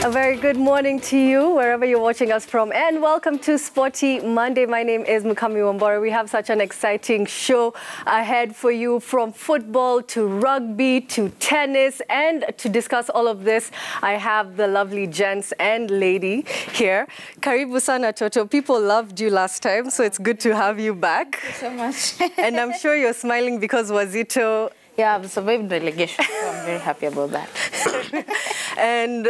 A very good morning to you, wherever you're watching us from, and welcome to Sporty Monday. My name is Mukami Wambora. We have such an exciting show ahead for you, from football to rugby to tennis, and to discuss all of this, I have the lovely gents and lady here. Karibu sana Toto. People loved you last time, so it's good to have you back. Thank you so much. And I'm sure you're smiling because Wazito... Yeah, I've survived relegation, so I'm very happy about that. And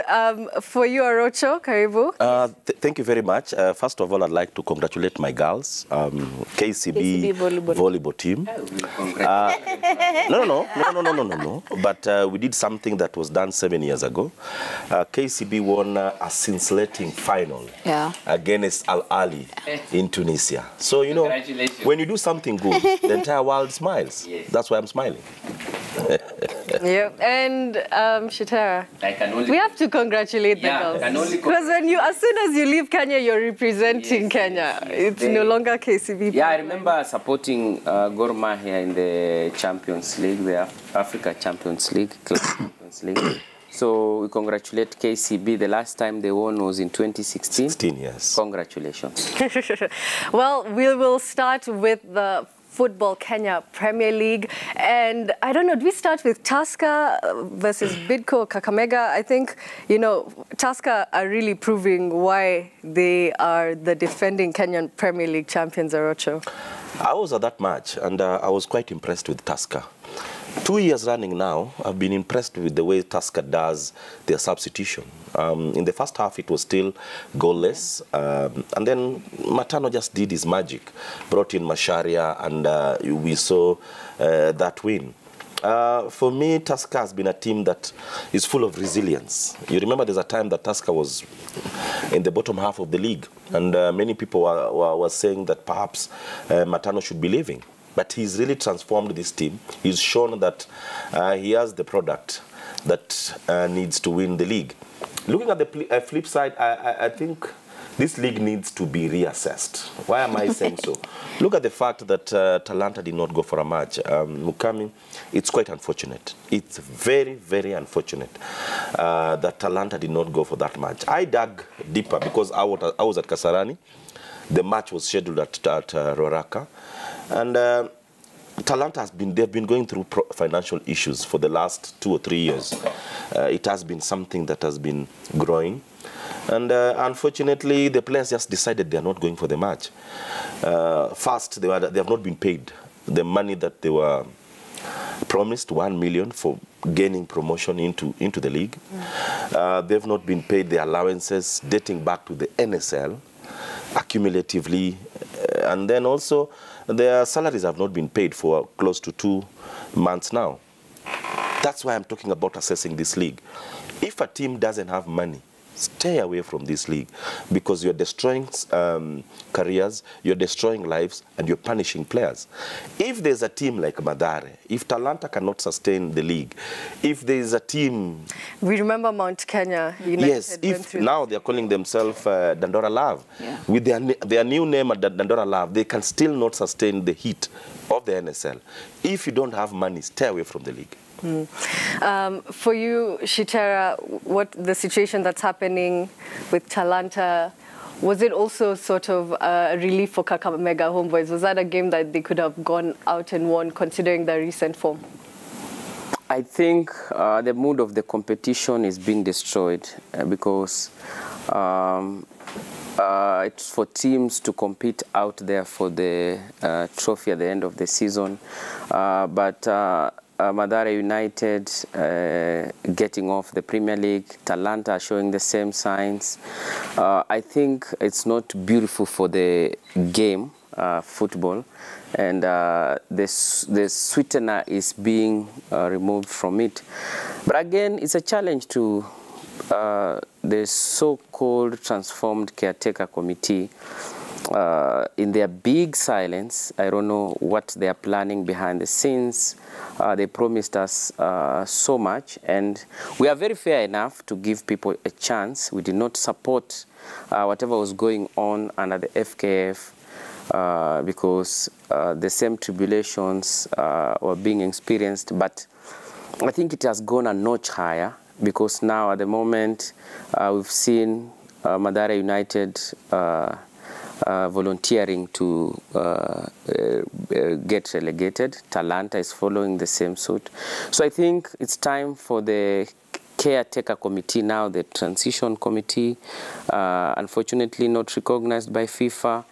for you, Arocho, Karibu. Thank you very much. First of all, I'd like to congratulate my girls, KCB volleyball team. No. But we did something that was done 7 years ago. KCB won a scintillating final against Al Ahly in Tunisia. So, you know, when you do something good, the entire world smiles. Yes. That's why I'm smiling. Yeah, and Shitara, we have to congratulate the girls, because when as soon as you leave Kenya, you're representing Kenya. It's no longer KCB. Yeah, I remember supporting Gor Mahia in the Champions League, the Africa Champions League, Club Champions League. So we congratulate KCB. The last time they won was in 2016. 16, yes. Congratulations. Well, we will start with the Football Kenya Premier League, and I don't know, do we start with Tusker versus Bidco Kakamega? I think, you know, Tusker are really proving why they are the defending Kenyan Premier League champions, Arocho. I was at that match, and I was quite impressed with Tusker. 2 years running now, I've been impressed with the way Tusker does their substitution. In the first half, it was still goalless. And then Matano just did his magic, brought in Masharia, and we saw that win. For me, Tusker has been a team that is full of resilience. You remember there's a time that Tusker was in the bottom half of the league, and many people were saying that perhaps Matano should be leaving. But he's really transformed this team. He's shown that he has the product that needs to win the league. Looking at the flip side, I think this league needs to be reassessed. Why am I saying so? Look at the fact that Talanta did not go for a match. Mukami, it's quite unfortunate. It's very, very unfortunate that Talanta did not go for that match. I dug deeper because I was at Kasarani. The match was scheduled at Roraka. And Talanta they've been going through financial issues for the last 2 or 3 years. It has been something that has been growing. And unfortunately, the players just decided they're not going for the match. First, they have not been paid the money that they were promised, 1 million for gaining promotion into the league. They've not been paid the allowances dating back to the NSL accumulatively. And then also, their salaries have not been paid for close to 2 months now. That's why I'm talking about assessing this league. If a team doesn't have money, stay away from this league, because you're destroying careers, you're destroying lives, and you're punishing players. If there's a team like Madare, if Talanta cannot sustain the league, if there's a team... We remember Mount Kenya United. Yes, if now they're calling themselves Dandora Love. Yeah. With their new name at Dandora Love, they can still not sustain the heat of the NSL. If you don't have money, stay away from the league. For you, Shitara, what the situation that's happening with Talanta, was it also sort of a relief for Kakamega Homeboys? Was that a game that they could have gone out and won, considering the recent form? I think the mood of the competition is being destroyed because it's for teams to compete out there for the trophy at the end of the season. Madare United getting off the Premier League, Talanta showing the same signs. I think it's not beautiful for the game, football, and the sweetener is being removed from it. But again, it's a challenge to the so-called transformed caretaker committee. In their big silence, I don't know what they are planning behind the scenes. They promised us so much, and we are very fair enough to give people a chance. We did not support whatever was going on under the FKF because the same tribulations were being experienced, but I think it has gone a notch higher. because now at the moment we've seen Mathare United volunteering to get relegated. Talanta is following the same suit. So I think it's time for the caretaker committee now, the transition committee, unfortunately not recognized by FIFA,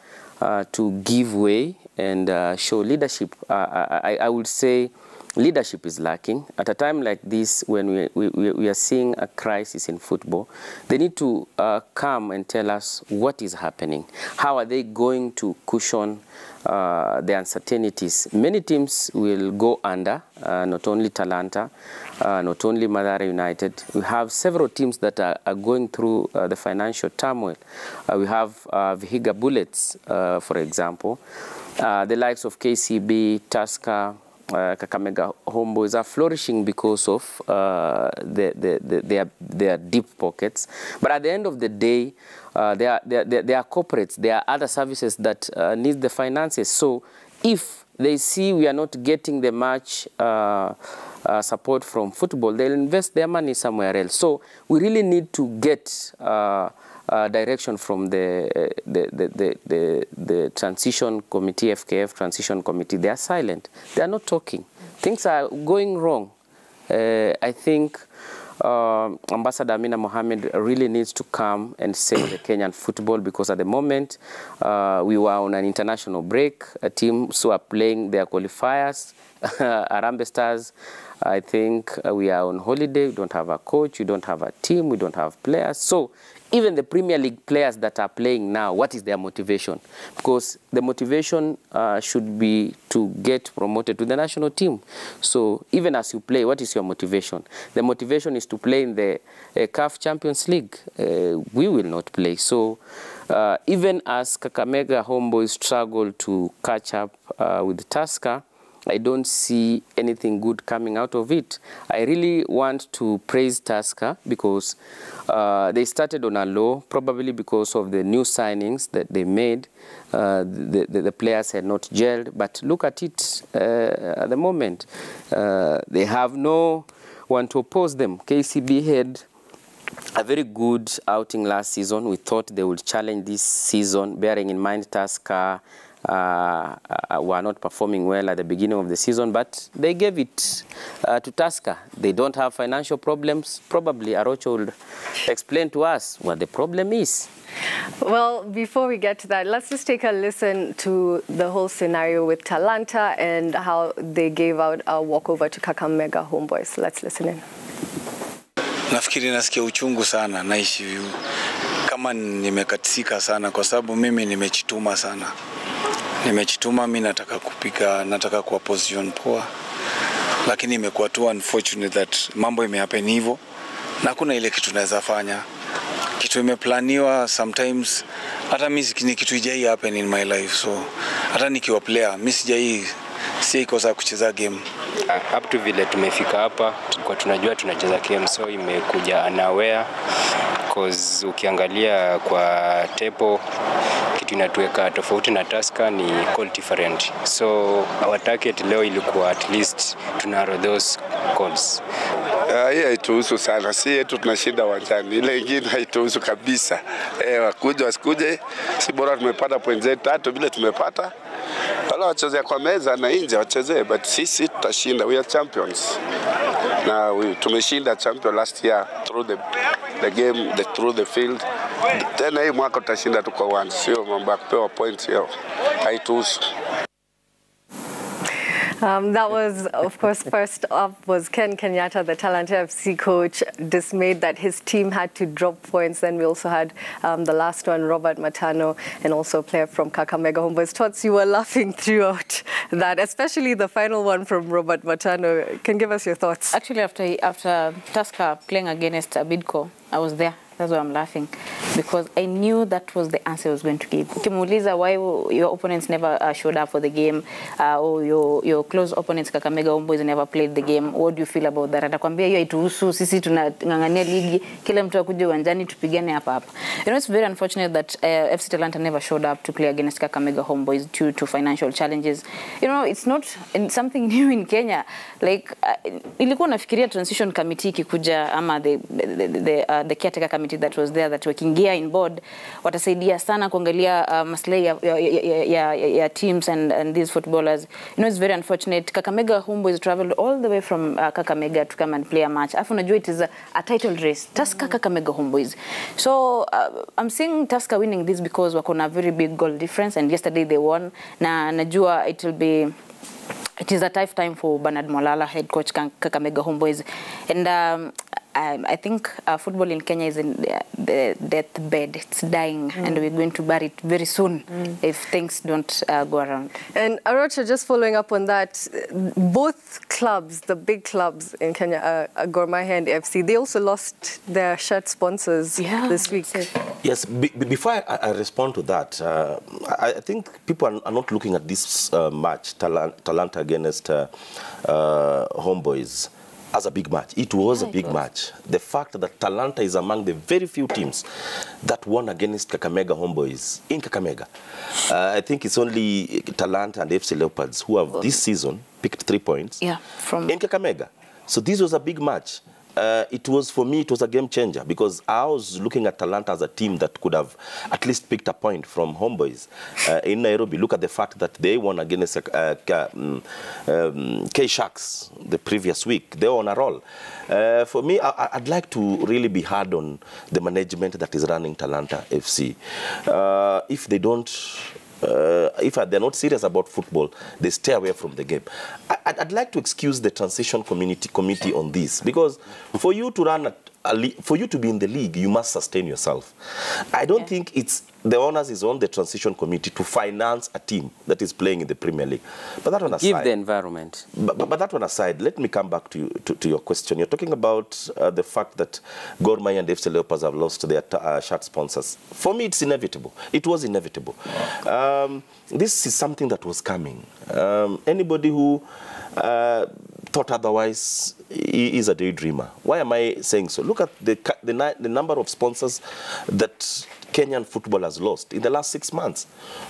to give way and show leadership. I would say leadership is lacking. At a time like this, when we are seeing a crisis in football, they need to come and tell us what is happening. How are they going to cushion the uncertainties? Many teams will go under, not only Talanta, not only Mathare United. We have several teams that are going through the financial turmoil. We have Vihiga Bullets, for example. The likes of KCB, Tusker, Kakamega Homeboys are flourishing because of their deep pockets. But at the end of the day, they are corporates. There are other services that need the finances. So if they see we are not getting the much support from football, they'll invest their money somewhere else. So we really need to get direction from the transition committee, FKF transition committee. They are silent. They are not talking. Things are going wrong. I think Ambassador Amina Mohamed really needs to come and save the Kenyan football, because at the moment we were on an international break. Teams who are playing their qualifiers, Harambee Stars, I think we are on holiday. We don't have a coach, we don't have a team, we don't have players. So even the Premier League players that are playing now, what is their motivation? Because the motivation should be to get promoted to the national team. So even as you play, what is your motivation? The motivation is to play in the CAF Champions League. We will not play. So even as Kakamega Homeboys struggle to catch up with Tusker, I don't see anything good coming out of it. I really want to praise Tusker because they started on a low, probably because of the new signings that they made. The players had not gelled, but look at it at the moment. They have no one to oppose them. KCB had a very good outing last season. We thought they would challenge this season, bearing in mind Tusker were not performing well at the beginning of the season, but they gave it to Tusker. They don't have financial problems. Probably Arocho will explain to us what the problem is. Well, before we get to that, let's just take a listen to the whole scenario with Talanta and how they gave out a walkover to Kakamega Homeboys. Let's listen in. Nafikiri nasikia uchungu sana, naishi kama nimekatisika sana kwa sababu mimi nimechituma sana. Nimechituma, mimi nataka kupika, nataka kuwa position poa. Lakini imekuwa tu unfortunate that mambo imehappen hivyo na kuna ile kitu naweza fanya. Kitu imeplaniwa sometimes, hata mimi ni kitu ijai happen in my life. So hata nikiwa player, mimi si kosa kucheza game. Up to vile tumefika hapa, tulikuwa tunajua tunacheza game, so imekuja unaware. Because ukiangalia kwa tepo, kitu inatuweka tofauti na Tusker ni call different. So our target leo ilikuwa at least tunaro those calls. Hii haituhusu sana, si yetu tunashinda uwanjani, ile ingine haituhusu kabisa. Wakuje wasikuje, si bora tumepata point zetu 3 bila tumepata. Wala wachezea kwa meza na nje wachezee, but sisi tutashinda. We are champions. Na tumeshinda champion last year through the game, through the field. Tena hii mwaka tutashinda tu kwa uwanja, sio mambo ya kupewa points hiyo. Haituhusu. That was, of course, first up was Ken Kenyatta, the Talanta FC coach, dismayed that his team had to drop points. Then we also had the last one, Robert Matano, and also a player from Kakamega Homeboys. Tots, you were laughing throughout that, especially the final one from Robert Matano. Can you give us your thoughts? Actually, after Tusker playing against Bidco, I was there. That's why I'm laughing, because I knew that was the answer I was going to give. Ukimuuliza why your opponents never showed up for the game, or your close opponents Kakamega Homeboys never played the game, what do you feel about that? Atakwambia hiyo haituhusu, sisi tunang'ang'ania ligi, kila mtu akuje uwanjani tupigane hapa hapa. You know, it's very unfortunate that FC Talanta never showed up to play against Kakamega Homeboys due to financial challenges. You know, it's not something new in Kenya. Like, ilikuwa nafikiria transition committee kikuja, ama the caretaker committee that was there, that wakiingia in board, watasaidia sana kuangalia maslahi ya teams and these footballers. You know, it's very unfortunate. Kakamega Homeboys traveled all the way from Kakamega to come and play a match. Afu najua it is a title race. Tusker Kakamega Homeboys. So I'm seeing Tusker winning this because wako na very big goal difference, and yesterday they won. Na najua it is a tough time for Bernard Molala, head coach Kakamega Homeboys. And I think football in Kenya is in the deathbed. It's dying, and we're going to bury it very soon if things don't go around. And Arocha, just following up on that, both clubs, the big clubs in Kenya, Gor Mahia and FC, they also lost their shirt sponsors this week. Yes, before I respond to that, I think people are not looking at this match, Talanta against Homeboys, as a big match. It was a big match. The fact that Talanta is among the very few teams that won against Kakamega Homeboys in Kakamega. I think it's only Talanta and FC Leopards who have this season picked 3 points in Kakamega. So this was a big match. It was, for me, it was a game changer, because I was looking at Talanta as a team that could have at least picked a point from Homeboys in Nairobi. Look at the fact that they won against K-Sharks the previous week. They were on a roll. For me, I'd like to really be hard on the management that is running Talanta FC. If they don't... if they're not serious about football, they stay away from the game. I'd like to excuse the transition committee on this, because for you to run for you to be in the league, you must sustain yourself. I don't think it's the onus is on the transition committee to finance a team that is playing in the Premier League. But that one aside, give the environment. But that one aside, let me come back to your question. You're talking about the fact that Gor Mahia and FC Leopards have lost their shirt sponsors. For me, it's inevitable. It was inevitable. This is something that was coming. Anybody who thought otherwise is a daydreamer. Why am I saying so? Look at the number of sponsors that Kenyan football has lost in the last 6 months.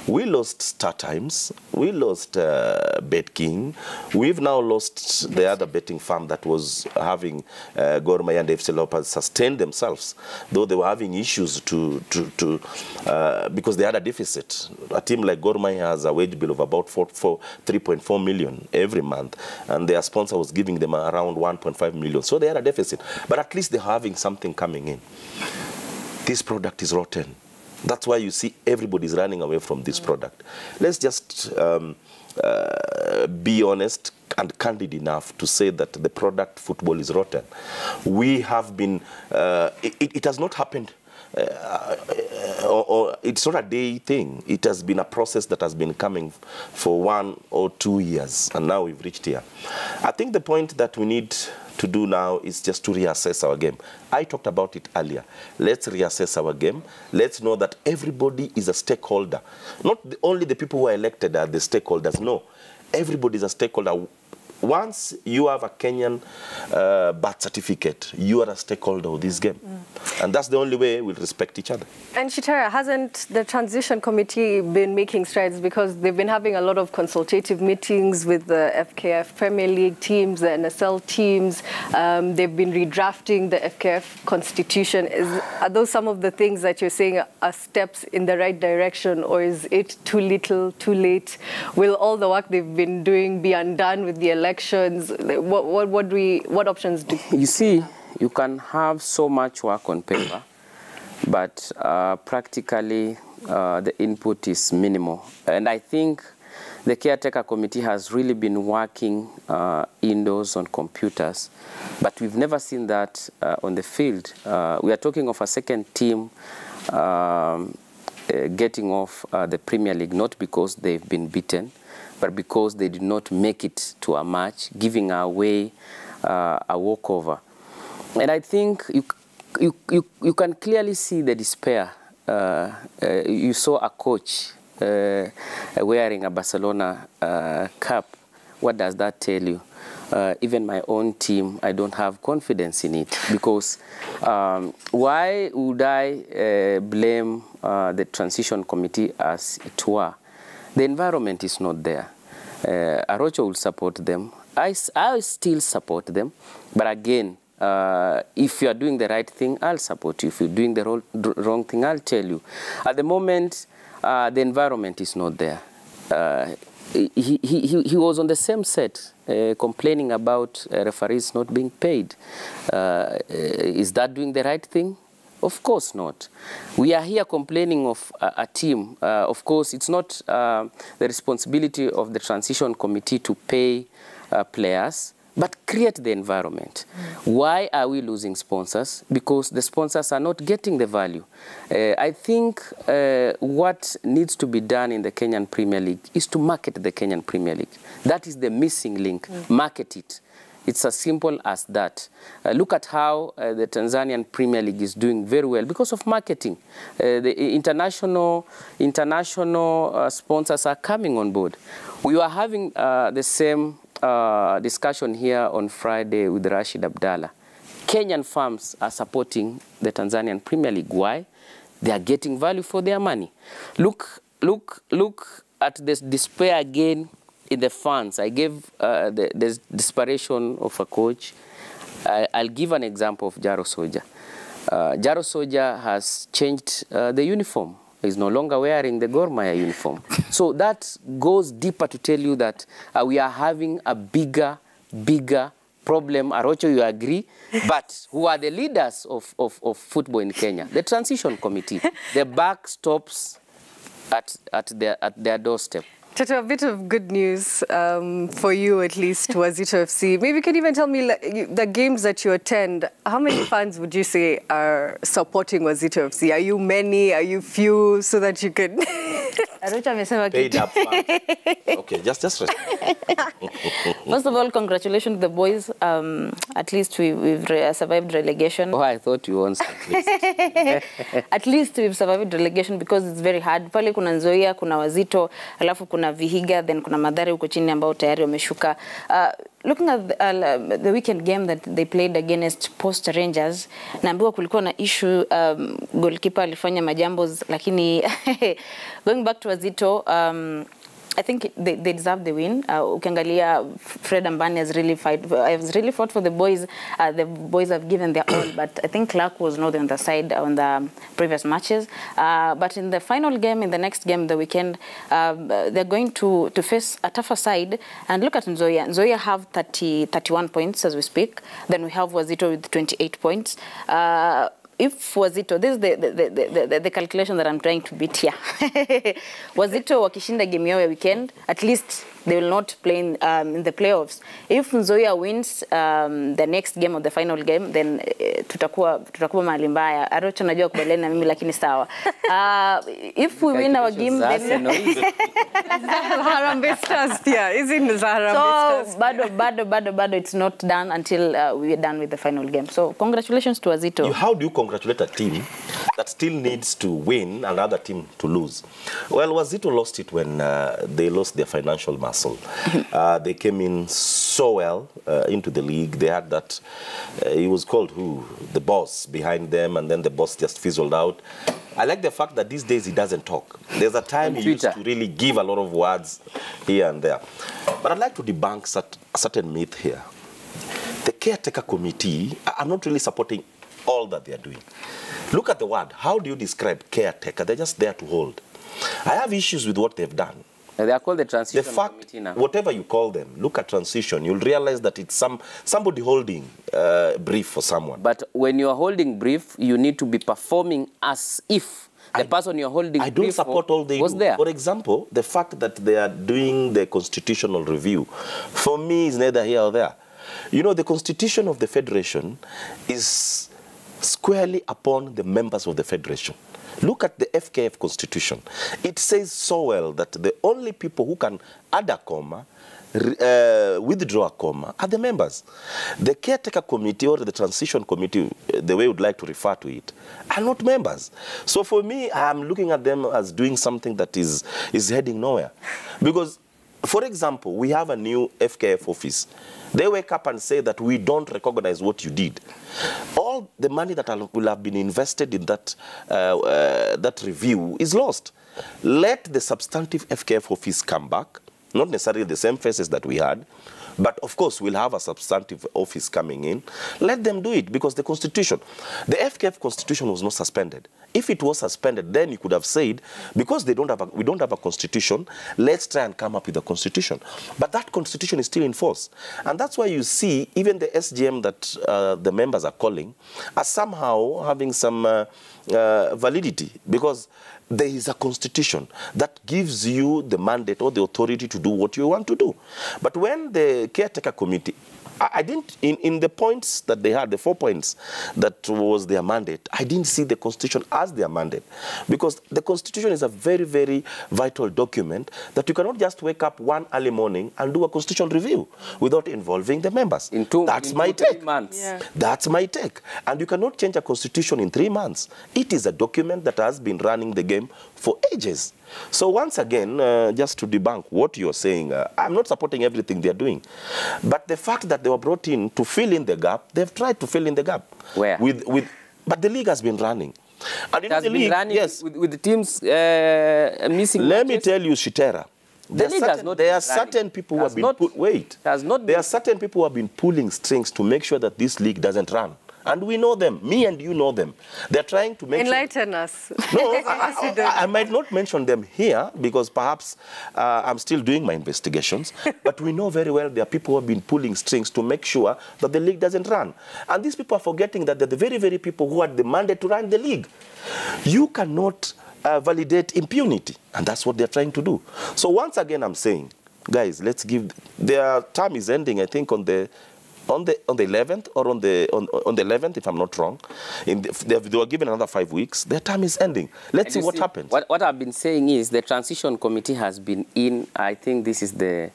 We lost Star Times, we lost Bet King, we've now lost the other betting firm that was having Gor Mahia and FC Leopards sustain themselves, though they were having issues because they had a deficit. A team like Gor Mahia has a wage bill of about 3.4 million every month, and their sponsor was giving them around 1.5 million. So they had a deficit, but at least they're having something coming in. This product is rotten. That's why you see everybody's running away from this product. Let's just be honest and candid enough to say that the product football is rotten. We have been, it has not happened, or it's not a day thing. It has been a process that has been coming for 1 or 2 years, and now we've reached here. I think the point that we need to do now is just to reassess our game. I talked about it earlier. Let's reassess our game. Let's know that everybody is a stakeholder. Not only the people who are elected are the stakeholders. No, everybody is a stakeholder. Once you have a Kenyan birth certificate, you are a stakeholder of this game. And that's the only way we'll respect each other. And Shitara, hasn't the transition committee been making strides, because they've been having a lot of consultative meetings with the FKF Premier League teams, the NSL teams. They've been redrafting the FKF constitution. Are those some of the things that you're saying are steps in the right direction, or is it too little, too late? Will all the work they've been doing be undone with the elections? What options do you see? You can have so much work on paper, but practically the input is minimal. And I think the caretaker committee has really been working indoors on computers, but we've never seen that on the field. We are talking of a second team getting off the Premier League, not because they've been beaten, but because they did not make it to a match, giving away a walkover. And I think you can clearly see the despair. You saw a coach wearing a Barcelona cap. What does that tell you? Even my own team, I don't have confidence in it, because why would I blame the transition committee as it were? The environment is not there. Arocho will support them. I still support them, but again, if you are doing the right thing, I'll support you. If you're doing the wrong thing, I'll tell you. At the moment, the environment is not there. He was on the same set complaining about referees not being paid. Is that doing the right thing? Of course not. We are here complaining of a team. Of course, it's not the responsibility of the transition committee to pay players, but create the environment. Why are we losing sponsors? Because the sponsors are not getting the value. I think what needs to be done in the Kenyan Premier League is to market the Kenyan Premier League. That is the missing link. Market it. It's as simple as that. Look at how the Tanzanian Premier League is doing very well because of marketing. The international sponsors are coming on board. We were having the same discussion here on Friday with Rashid Abdallah. Kenyan firms are supporting the Tanzanian Premier League. Why? They are getting value for their money. Look at this despair again in the fans. I gave the desperation of a coach. I'll give an example of Jaro Soja. Jaro Soja has changed the uniform. He's no longer wearing the Gor Mahia uniform. So that goes deeper to tell you that we are having a bigger problem. Arocho, you agree? But who are the leaders of football in Kenya? The transition committee. The buck stops at their doorstep. Chato, a bit of good news for you, at least, Wazito FC. Maybe you can even tell me the games that you attend, how many fans would you say are supporting Wazito FC? Are you many? Are you few? So that you can... Paid up fans. Okay, just rest. First of all, congratulations to the boys. At least we've survived relegation. Oh, I thought you won at least. At least we've survived relegation because it's very hard. Pale kuna Nzoia, kuna Wazito, alafu kuna Vihiga, then kuna Mathare huko chini ambao tayari wameshuka. Looking at the weekend game that they played against Post Rangers, naambiwa kulikuwa na issue, goalkeeper alifanya majambos, lakini going back to Wazito, I think they deserve the win. Ukiangalia Fred Ambani has really fought for the boys. The boys have given their all, but I think Clark was not on the side on the previous matches. But in the final game, in the next game, the weekend, they're going to face a tougher side. And look at Nzoia. Nzoia have 31 points as we speak. Then we have Wazito with 28 points. If Wazito, this is the calculation that I'm trying to beat here. Wazito wakishinda game yao ya weekend, at least they will not play in the playoffs. If Nzoia wins the next game or the final game, then tutakuwa mahali mbaya. Arocho najua kubaliana na mimi lakini sawa. If we win our game, then Harambee Stars, yeah, is in Harambee Stars. So bado it's not done until we are done with the final game. So congratulations to Wazito. How do you congratulate a team that still needs to win and another team to lose? Well, Wazito lost it when they lost their financial muscle. They came in so well into the league. They had that, he was called who? The boss behind them, and then the boss just fizzled out. I like the fact that these days he doesn't talk. There's a time he used to really give a lot of words here and there. But I'd like to debunk a certain myth here. The caretaker committee are not really supporting all that they are doing. Look at the word. How do you describe caretaker? They're just there to hold. I have issues with what they've done. They are called the transition committee now. Whatever you call them, look at transition. You'll realize that it's somebody holding brief for someone. But when you are holding brief, you need to be performing as if the person you're holding I don't support all they do. There. For example, the fact that they are doing the constitutional review, for me, is neither here or there. You know, the constitution of the federation is squarely upon the members of the federation. Look at the FKF constitution. It says so well that the only people who can add a comma withdraw a comma are the members. The caretaker committee or the transition committee, the way we would like to refer to it, are not members. So for me, I'm looking at them as doing something that is heading nowhere. Because, for example, we have a new FKF office. They wake up and say that we don't recognize what you did. All the money that will have been invested in that, that review is lost. Let the substantive FKF office come back, not necessarily the same faces that we had, but of course we'll have a substantive office coming in. Let them do it, because the constitution, the FKF constitution was not suspended. If it was suspended, then you could have said, because we don't have a constitution, let's try and come up with a constitution. But that constitution is still in force. And that's why you see even the SGM that the members are calling are somehow having some validity, because there is a constitution that gives you the mandate or the authority to do what you want to do. But when the caretaker committee, I didn't, in the points that they had, the 4 points that was their mandate, I didn't see the constitution as their mandate. Because the constitution is a very, very vital document that you cannot just wake up one early morning and do a constitution review without involving the members. That's my take. 3 months. Yeah. That's my take. And you cannot change a constitution in 3 months. It is a document that has been running the game for ages. So once again, just to debunk what you're saying, I'm not supporting everything they're doing. But the fact that they were brought in to fill in the gap, they've tried to fill in the gap. Where? But the league has been running. And It has been running, yes, with the teams missing. Let me tell you, Shitera, there are certain people who have been pulling strings to make sure that this league doesn't run. And we know them. Me and you know them. They're trying to make Enlighten us. No, I might not mention them here because perhaps I'm still doing my investigations. But we know very well there are people who have been pulling strings to make sure that the league doesn't run. And these people are forgetting that they're the very, very people who had the mandate to run the league. You cannot validate impunity. And that's what they're trying to do. So once again, I'm saying, guys, let's give... Their term is ending, I think, on the 11th or on the 11th, if I'm not wrong. They were given another 5 weeks. Their term is ending. Let's see what happens. What I've been saying is the transition committee has been in, I think this is the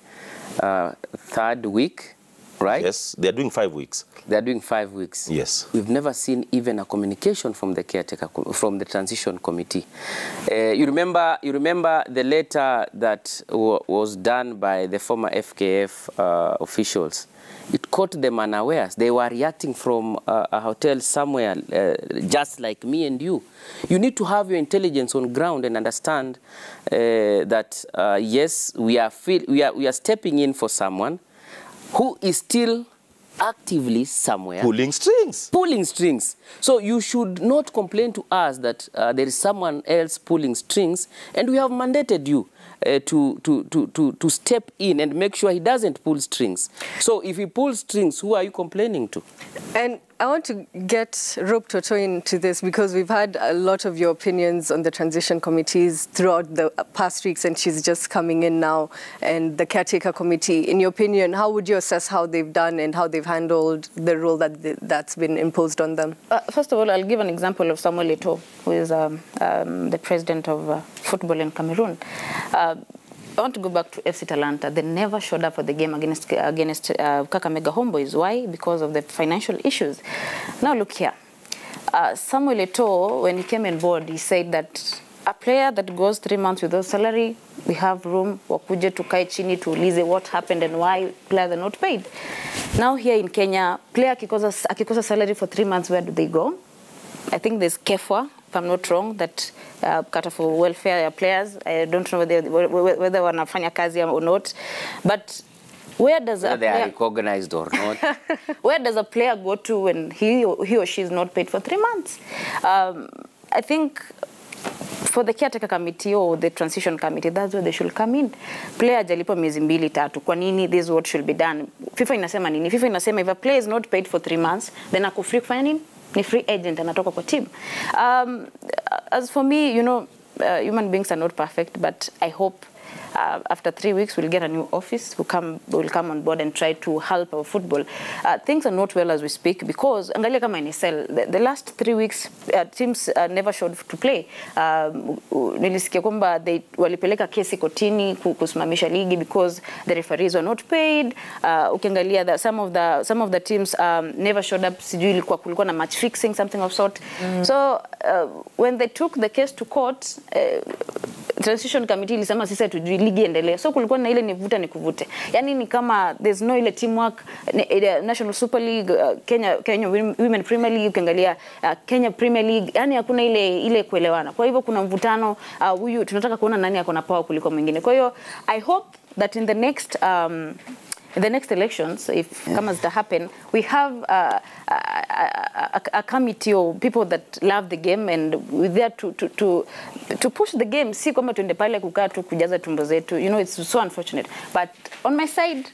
3rd week, right? Yes, they're doing 5 weeks. They're doing 5 weeks. Yes. We've never seen even a communication from the caretaker, from the transition committee. You remember the letter that was done by the former FKF officials. It caught them unawares. They were reacting from a hotel somewhere, just like me and you. You need to have your intelligence on ground and understand that, yes, we are stepping in for someone who is still actively somewhere. Pulling strings. Pulling strings. So you should not complain to us that there is someone else pulling strings, and we have mandated you to step in and make sure he doesn't pull strings. So if he pulls strings, who are you complaining to? And I want to get Rope Toto into this because we've had a lot of your opinions on the transition committees throughout the past weeks, and she's just coming in now, and the caretaker committee. In your opinion, how would you assess how they've done and how they've handled the role that's been imposed on them? First of all, I'll give an example of Samuel Eto'o, who is the president of football in Cameroon. I want to go back to FC Talanta. They never showed up for the game against Kakamega Homeboys. Why? Because of the financial issues. Now look here. Samuel Eto'o, when he came on board, he said that a player that goes 3 months without salary, we have room, wakuje tukae chini tuulize what happened and why players are not paid. Now here in Kenya, player akikosa salary for 3 months, where do they go? I think there's KEFWA, if I'm not wrong, that cut off for welfare players. I don't know whether wanafanya kazi or not. But where does whether they are recognized or not? Where does a player go to when he or she is not paid for 3 months? I think for the caretaker committee or the transition committee, that's where they should come in. Player jalipo miezi 2-3. Kwa nini? This is what should be done. FIFA inasema nini? FIFA inasema if a player is not paid for 3 months, then ako free kufanya nini? Ni free agent anatoka kwa team. As for me, you know, human beings are not perfect, but I hope after 3 weeks, we'll get a new office who will come on board and try to help our football. Things are not well as we speak because angalia kama NSL, the last 3 weeks teams never showed to play. Nilisikia kwamba walipeleka kesi kotini kusimamisha ligi because the referees were not paid. Ukiangalia some of the teams never showed up. Sijui ilikuwa kulikuwa na match fixing, something of sort. So when they took the case to court, transition committee ilisema sisi tujui ligi endelee. So kulikuwa na ile nivuta nikuvute. Yani ni kama there's no ile teamwork. National Super League, Kenya Women Premier League, ukiangalia Kenya Premier League, yani hakuna ile kuelewana. Kwa hivyo kuna mvutano, huyu tunataka kuona nani ako na power kuliko mwingine. Kwa hiyo I hope that in the next elections, if kama zita happen, we have a committee of people that love the game and we're there to push the game. Si kama tuende pale kukaa tu kujaza tumbo zetu. You know, it's so unfortunate. But on my side,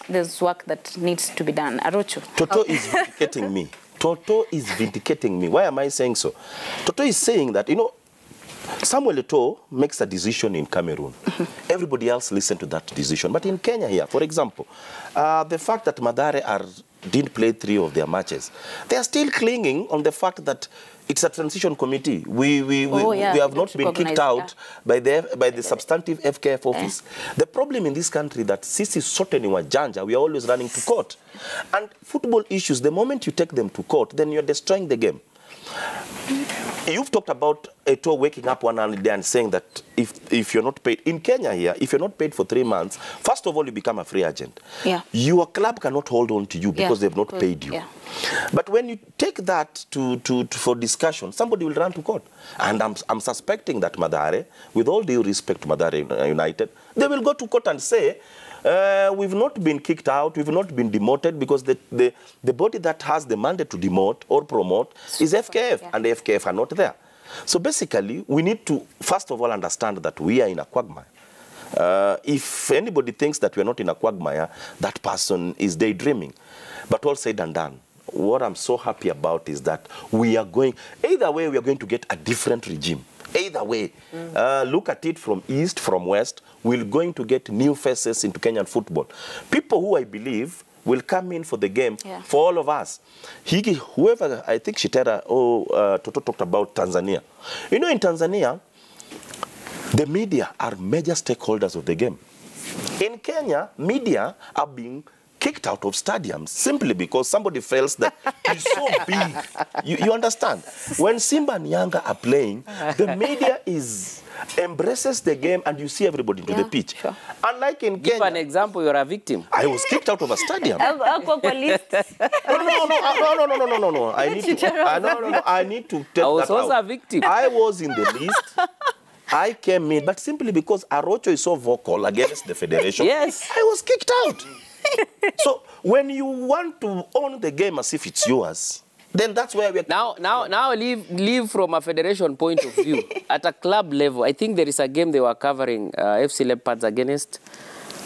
there's work that needs to be done. Arocho. Toto is vindicating me. Toto is vindicating me. Why am I saying so? Toto is saying that, you know, Samuel Eto'o makes a decision in Cameroon. Everybody else listen to that decision. But in Kenya here, for example, the fact that Mathare didn't play 3 of their matches, they are still clinging on the fact that it's a transition committee. We have not been kicked out by the substantive FKF office. The problem in this country that sisi sote ni wajanja, we are always running to court. And football issues, the moment you take them to court, then you're destroying the game. You've talked about Eto'o waking up one day and saying that if you're not paid, in Kenya here, if you're not paid for 3 months, first of all, you become a free agent. Yeah. Your club cannot hold on to you because they've not paid you. Yeah. But when you take that for discussion, somebody will run to court. And I'm suspecting that Mathare, with all due respect to Mathare United, they will go to court and say, we've not been kicked out, we've not been demoted because the body that has the mandate to demote or promote is FKF, and the FKF are not there. So basically, we need to, first of all, understand that we are in a quagmire. If anybody thinks that we're not in a quagmire, that person is daydreaming. But all said and done, what I'm so happy about is that we are going, either way, we are going to get a different regime. Either way, look at it from east, from west, we're going to get new faces into Kenyan football. People who I believe will come in for the game for all of us. Whoever, I think Shitera or Toto talked about Tanzania. You know, in Tanzania, the media are major stakeholders of the game. In Kenya, media are being kicked out of stadiums simply because somebody feels that it's so big. You understand? When Simba and Yanga are playing, the media embraces the game and you see everybody to the pitch. Sure. Unlike in Kenya. Give an example, you're a victim. I was kicked out of a stadium. No. I need to tell that I was also a victim. I was in the list. I came in, but simply because Arocho is so vocal against the federation, I was kicked out. So when you want to own the game as if it's yours, then that's where we're... Now leave from a federation point of view. At a club level, I think there is a game they were covering, FC Leopards against...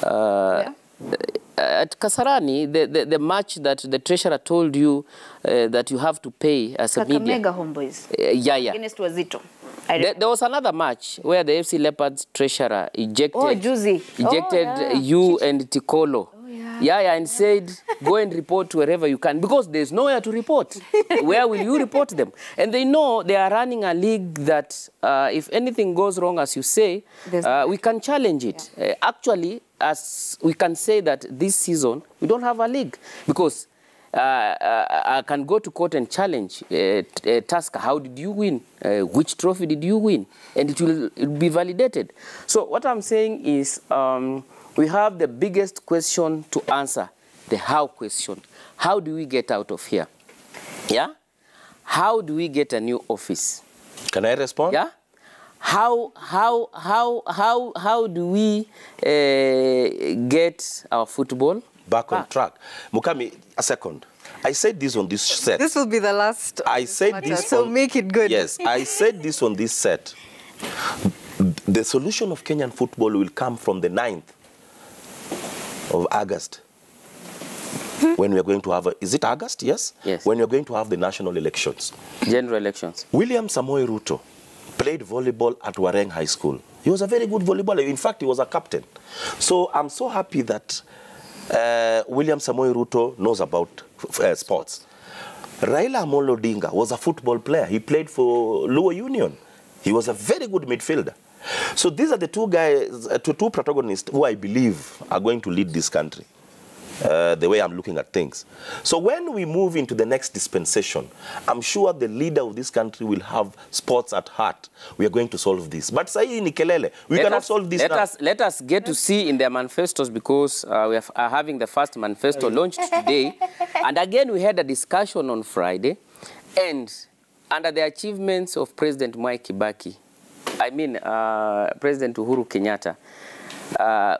At Kasarani, the match that the treasurer told you that you have to pay as a media. Kakamega Homeboys. Against Wazito. There was another match where the FC Leopards treasurer ejected you and Tikolo. And said, go and report wherever you can, because there's nowhere to report. Where will you report them? And they know they are running a league that if anything goes wrong, as you say, we can challenge it. Actually, as we can say that this season, we don't have a league, because I can go to court and challenge Tusker. How did you win? Which trophy did you win? And it will be validated. So what I'm saying is... we have the biggest question to answer, the how question. How do we get out of here? Yeah? How do we get a new office? Can I respond? Yeah? How do we get our football back on track? Mukami, a second. I said this on this set. This will be the last. I said this so make it good. Yes, I said this on this set. The solution of Kenyan football will come from the 9th of August, when we are going to have, is it August? Yes? Yes. When we are going to have the national elections. General elections. William Samoei Ruto played volleyball at Wareng High School. He was a very good volleyballer. In fact, he was a captain. So I'm so happy that William Samoei Ruto knows about sports. Raila Amolo Odinga was a football player. He played for Luo Union. He was a very good midfielder. So these are the two guys, two protagonists who I believe are going to lead this country. The way I'm looking at things. So when we move into the next dispensation, I'm sure the leader of this country will have sports at heart. We are going to solve this. But say ni kelele, we cannot solve this now. Let us get to see in their manifestos, because we are having the first manifesto launched today. And again, we had a discussion on Friday. And under the achievements of President Mwai Kibaki, I mean President Uhuru Kenyatta,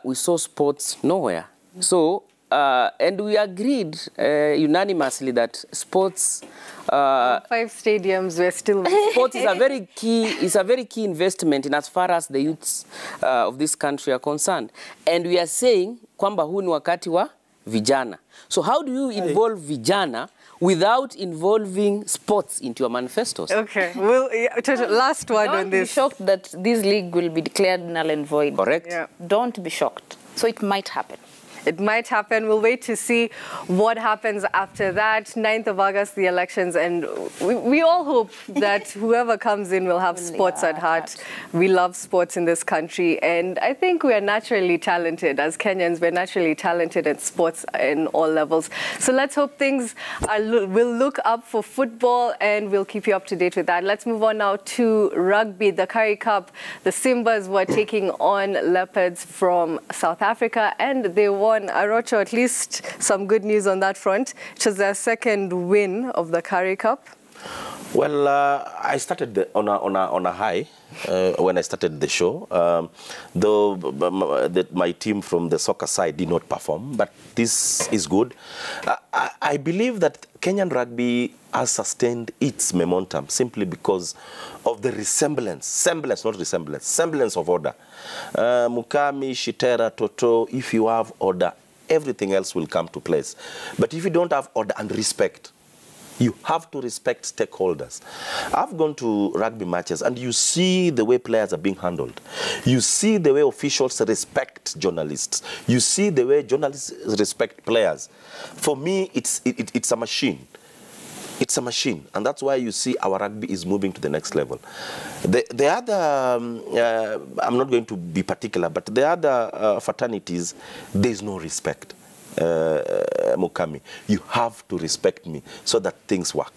we saw sports nowhere. So, and we agreed unanimously that sports... 5 stadiums were still... Sports is a very key investment in as far as the youths of this country are concerned. And we are saying, kwamba huu ni wakati wa vijana. So how do you involve vijana without involving sports into your manifestos? Okay, well, last one on this. Don't be shocked that this league will be declared null and void. Correct. Yeah. Don't be shocked. So it might happen. It might happen. We'll wait to see what happens after that. 9th of August, the elections, and we all hope that whoever comes in will have sports at heart. We love sports in this country, and I think we are naturally talented. As Kenyans, we're naturally talented at sports in all levels. So let's hope things will look up for football, and we'll keep you up to date with that. Let's move on now to rugby. The Currie Cup, the Simbas were taking on Leopards from South Africa, and they won. Arocho, at least some good news on that front. It was their second win of the Currie Cup. Well, I started on a high when I started the show. Though my team from the soccer side did not perform, but this is good. I believe that Kenyan rugby has sustained its momentum simply because of the semblance of order. Mukami, Shitera, Toto, if you have order, everything else will come to place. But if you don't have order and respect, you have to respect stakeholders. I've gone to rugby matches and you see the way players are being handled. You see the way officials respect journalists. You see the way journalists respect players. For me, it's a machine. It's a machine, and that's why you see our rugby is moving to the next level. The other, I'm not going to be particular, but the other fraternities, there's no respect. Mukami, you have to respect me so that things work.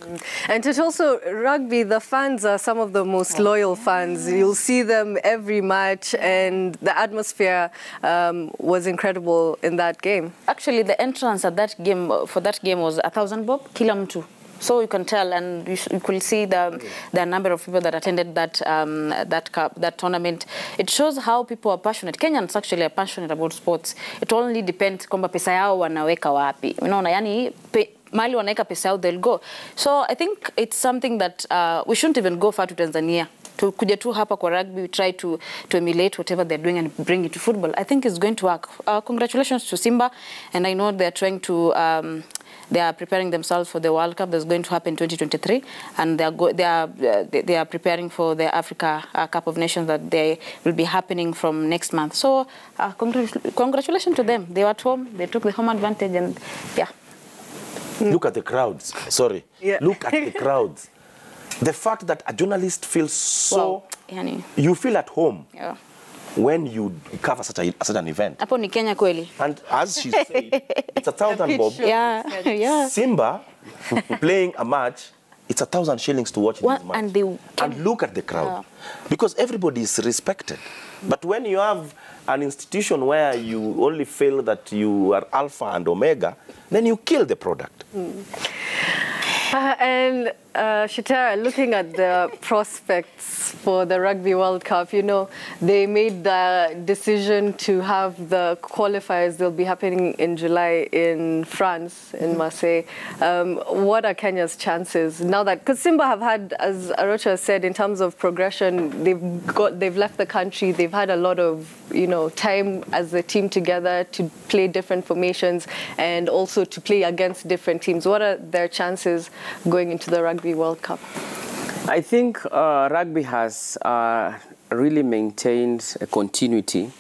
And it's also rugby, the fans are some of the most loyal fans. You'll see them every match, and the atmosphere was incredible in that game. Actually, the entrance at that game for that game was 1,000 bob, kila mtu. So you can tell, and you could see the number of people that attended that tournament. It shows how people are passionate. Kenyans actually are passionate about sports. It only depends kwamba pesa yao wanaweka wapi. Unaona, yani mali wanaweka pesa yao, they'll go. So I think it's something that we shouldn't even go far to Tanzania. To kuja tu hapa kwa rugby, we try to emulate whatever they're doing and bring it to football. I think it's going to work. Congratulations to Simba, and I know they're trying to. They are preparing themselves for the World Cup that's going to happen in 2023, and they are preparing for the Africa Cup of Nations that they will be happening from next month. So congratulations to them. They were at home. They took the home advantage, and yeah. Look at the crowds. Sorry. Yeah. Look at the crowds. The fact that a journalist feels so, you feel at home. Yeah. When you cover such an event. Hapo ni Kenya kweli. And as she said, it's 1,000 bob. Yeah, yeah. Simba playing a match, it's 1,000 shillings to watch this match. And look at the crowd. Yeah. Because everybody is respected. But when you have an institution where you only feel that you are alpha and omega, then you kill the product. And Shitara, looking at the prospects for the Rugby World Cup, you know, they made the decision to have the qualifiers. They'll be happening in July in France, in Marseille. What are Kenya's chances now that, because Simba have had, as Arocha said, in terms of progression, they've left the country. They've had a lot of, you know, time as a team together to play different formations and also to play against different teams. What are their chances going into the Rugby World Cup? I think rugby has really maintained a continuity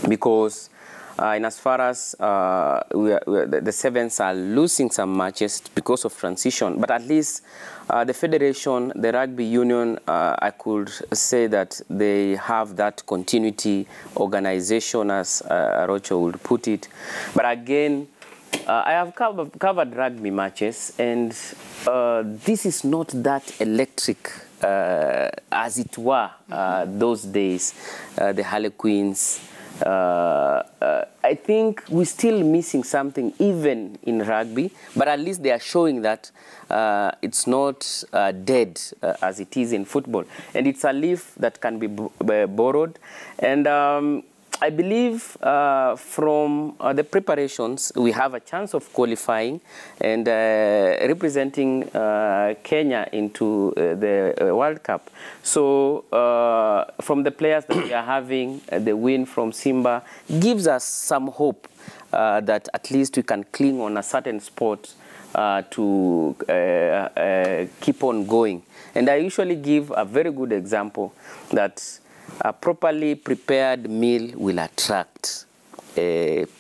because in as far as the sevens are losing some matches because of transition, but at least the federation, the rugby union, I could say that they have that continuity organization, as Rocho would put it. But again, I have covered rugby matches, and this is not that electric as it were those days, the Harlequins. I think we're still missing something even in rugby, but at least they are showing that it's not dead as it is in football. And it's a leaf that can be borrowed. And I believe from the preparations, we have a chance of qualifying and representing Kenya into the World Cup. So from the players that we are having, the win from Simba gives us some hope that at least we can cling on a certain sport to keep on going. And I usually give a very good example that a properly prepared meal will attract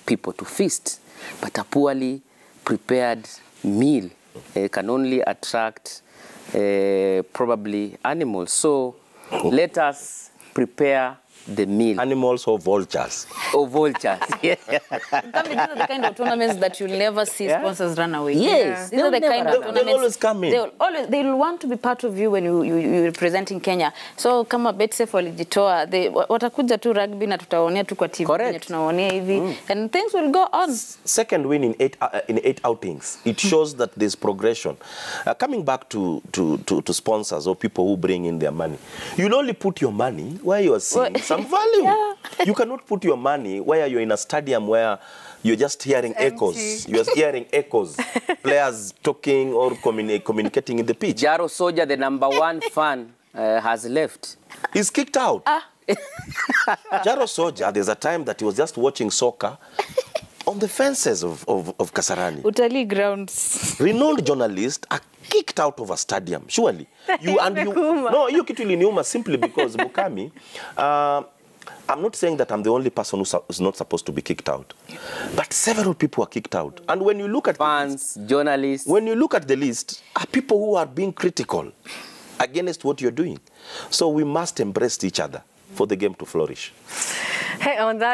people to feast, but a poorly prepared meal can only attract probably animals. So let us prepare the meal. Animals or vultures? Or vultures, yeah. These are the kind of tournaments that you'll never see sponsors run away. Yes. These are the kind of tournaments. They'll always come in. They'll want to be part of you when you're representing Kenya. So kama Betsafe walijitoa, watakuja tu rugby na tutaonea tu kwa TV. Correct. Tunaonea hivi. And things will go on. Second win in eight outings. It shows that there's progression. Coming back to sponsors or people who bring in their money, you'll only put your money where you are seeing some value. Yeah. You cannot put your money where you're in a stadium where you're just hearing echoes. You're hearing echoes. Players talking or communicating in the pitch. Jaro Soja, the #1 fan, has left. He's kicked out. Jaro Soja, there's a time that he was just watching soccer on the fences of Kasarani. Utalii grounds. Renowned journalists are kicked out of a stadium, surely. No, you kitu iliniuma simply because Mukami, I'm not saying that I'm the only person who's not supposed to be kicked out, but several people are kicked out. And when you look at fans, journalists, when you look at the list, are people who are being critical against what you're doing. So we must embrace each other for the game to flourish. Hey, on that.